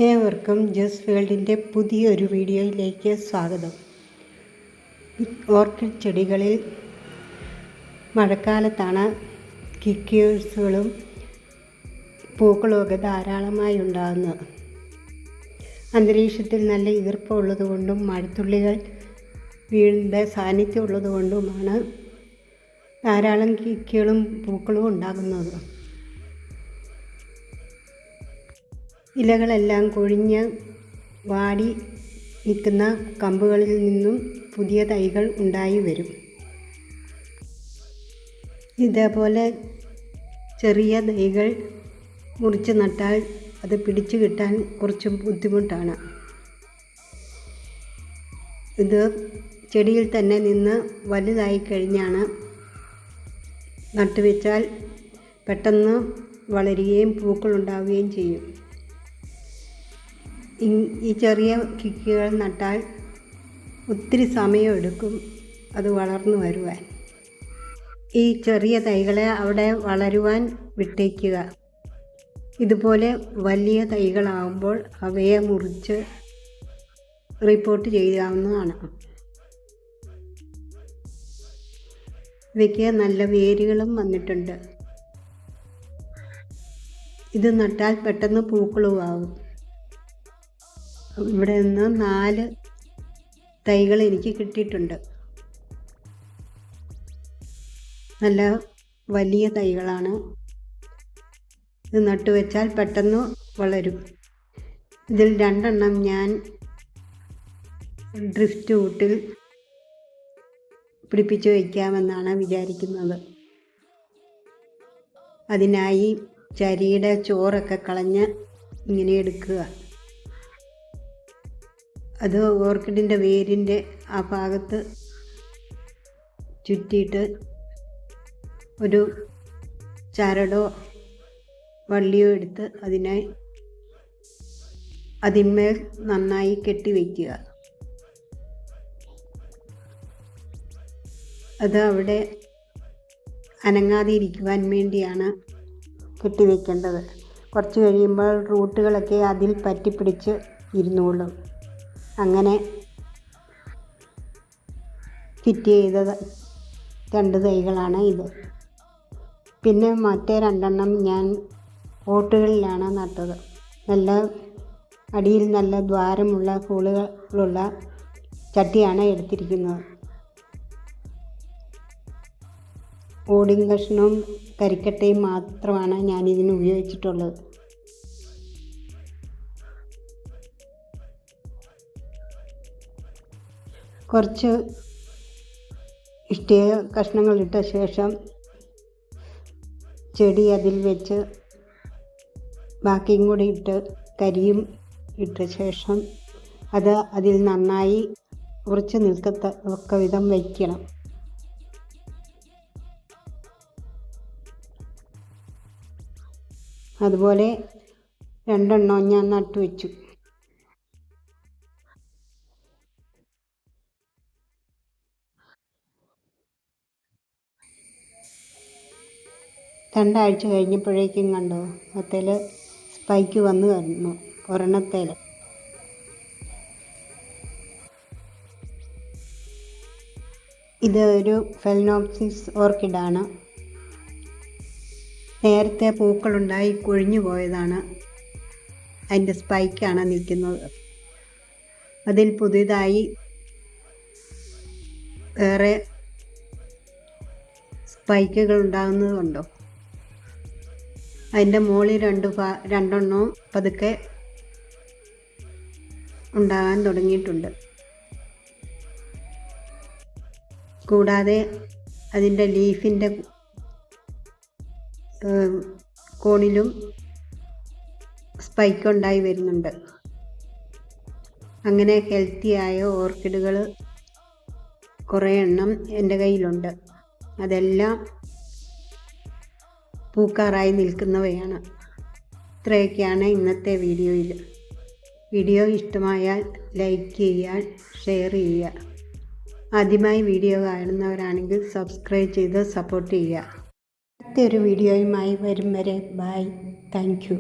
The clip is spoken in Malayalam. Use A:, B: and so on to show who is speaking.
A: ഏവർക്കും ജസ് വേൾഡിൻ്റെ പുതിയൊരു വീഡിയോയിലേക്ക് സ്വാഗതം. ഓർക്കിഡ് ചെടികളിൽ മഴക്കാലത്താണ് കിക്കേഴ്സുകളും പൂക്കളുമൊക്കെ ധാരാളമായി ഉണ്ടാകുന്നത്. അന്തരീക്ഷത്തിൽ നല്ല ഈർപ്പമുള്ളതുകൊണ്ടും മഴത്തുള്ളികൾ വീടിൻ്റെ സാന്നിധ്യം ഉള്ളതുകൊണ്ടുമാണ് ധാരാളം കിക്കുകളും പൂക്കളും ഉണ്ടാകുന്നത്. ഇലകളെല്ലാം കൊഴിഞ്ഞ് വാടി നിൽക്കുന്ന കമ്പുകളിൽ നിന്നും പുതിയ തൈകൾ ഉണ്ടായി വരും. ഇതേപോലെ ചെറിയ തൈകൾ മുറിച്ച് നട്ടാൽ അത് പിടിച്ചു കിട്ടാൻ കുറച്ച് ബുദ്ധിമുട്ടാണ്. ഇത് ചെടിയിൽ തന്നെ നിന്ന് വലുതായി കഴിഞ്ഞാണ് നട്ടുവെച്ചാൽ പെട്ടെന്ന് വളരുകയും പൂക്കളുണ്ടാവുകയും ചെയ്യും. ഈ ചെറിയ കിക്കുകൾ നട്ടാൽ ഒത്തിരി സമയമെടുക്കും അത് വളർന്നു വരുവാൻ. ഈ ചെറിയ തൈകളെ അവിടെ വളരുവാൻ വിട്ടേക്കുക. ഇതുപോലെ വലിയ തൈകളാകുമ്പോൾ അവയെ മുറിച്ച് റിപ്പോർട്ട് ചെയ്യാവുന്നതാണ്. ഇവയ്ക്ക് നല്ല വേരുകളും വന്നിട്ടുണ്ട്. ഇത് നട്ടാൽ പെട്ടെന്ന് പൂക്കളുമാകും. ഇവിടെ നിന്ന് 4 തൈകൾ എനിക്ക് കിട്ടിയിട്ടുണ്ട്. നല്ല വലിയ തൈകളാണ്. ഇത് നട്ടുവെച്ചാൽ പെട്ടെന്ന് വളരും. ഇതിൽ 2 എണ്ണം ഞാൻ ഡ്രിഫ്റ്റ് കൂട്ടിൽ പിടിപ്പിച്ച് വയ്ക്കാമെന്നാണ് വിചാരിക്കുന്നത്. അതിനായി ചരിയുടെ ചോറൊക്കെ കളഞ്ഞ് ഇങ്ങനെ എടുക്കുക. അത് ഓർക്കിഡിൻ്റെ വേരിൻ്റെ ആ ഭാഗത്ത് ചുറ്റിയിട്ട് ഒരു ചരടോ വള്ളിയോ എടുത്ത് അതിന്മേൽ നന്നായി കെട്ടിവെക്കുക. അത് അവിടെ അനങ്ങാതെ ഇരിക്കുവാൻ വേണ്ടിയാണ് കെട്ടിവെക്കേണ്ടത്. കുറച്ച് കഴിയുമ്പോൾ റൂട്ടുകളൊക്കെ അതിൽ പറ്റിപ്പിടിച്ച് ഇരുന്നോളും. അങ്ങനെ ഫിറ്റ് ചെയ്ത 2 തൈകളാണ് ഇത്. പിന്നെ മറ്റേ 2 എണ്ണം ഞാൻ പോട്ടുകളിലാണ് നട്ടത്. നല്ല അടിയിൽ നല്ല ദ്വാരമുള്ള ഹോളുകളുള്ള ചട്ടിയാണ് എടുത്തിരിക്കുന്നത്. ഓടിൻ കഷ്ണവും കരിക്കട്ടയും മാത്രമാണ് ഞാനിതിന് ഉപയോഗിച്ചിട്ടുള്ളത്. കുറച്ച് ഇഷ്ടിക കഷ്ണങ്ങളിട്ട ശേഷം ചെടി അതിൽ വെച്ച് ബാക്കിയും കൂടി ഇട്ട് കരിയും ഇട്ട ശേഷം അത് അതിൽ നന്നായി ഉറച്ച് നിൽക്കത്തക്ക വിധം വയ്ക്കണം. അതുപോലെ 2 എണ്ണം ഞാൻ നട്ടുവെച്ചു. രണ്ടാഴ്ച കഴിഞ്ഞപ്പോഴേക്കും കണ്ടോ അതിൽ സ്പൈക്ക് വന്നു കഴിഞ്ഞു ഒരെണ്ണത്തേൽ. ഇത് ഒരു ഫെലനോപ്സിസ് ഓർക്കിഡാണ്. നേരത്തെ പൂക്കളുണ്ടായി കൊഴിഞ്ഞു പോയതാണ്. അതിൻ്റെ സ്പൈക്കാണ് നിൽക്കുന്നത്. അതിൽ പുതിയതായി വേറെ സ്പൈക്കുകൾ ഉണ്ടാകുന്നതുകൊണ്ടോ അതിൻ്റെ മുകളിൽ 2 എണ്ണവും പതുക്കെ ഉണ്ടാകാൻ തുടങ്ങിയിട്ടുണ്ട്. കൂടാതെ അതിൻ്റെ ലീഫിൻ്റെ കോണിലും സ്പൈക്ക് ഉണ്ടായി വരുന്നുണ്ട്. അങ്ങനെ ഹെൽത്തിയായ ഓർക്കിഡുകൾ കുറേ എണ്ണം എൻ്റെ കയ്യിലുണ്ട്. അതെല്ലാം പൂക്കാറായി നിൽക്കുന്നവയാണ്. ഇത്രയൊക്കെയാണ് ഇന്നത്തെ വീഡിയോയിൽ. വീഡിയോ ഇഷ്ടമായാൽ ലൈക്ക് ചെയ്യുക, ഷെയർ ചെയ്യുക. ആദ്യമായി വീഡിയോ കാണുന്നവരാണെങ്കിൽ സബ്സ്ക്രൈബ് ചെയ്ത് സപ്പോർട്ട് ചെയ്യുക. അടുത്തൊരു വീഡിയോയുമായി വരും വരെ ബൈ. Thank you.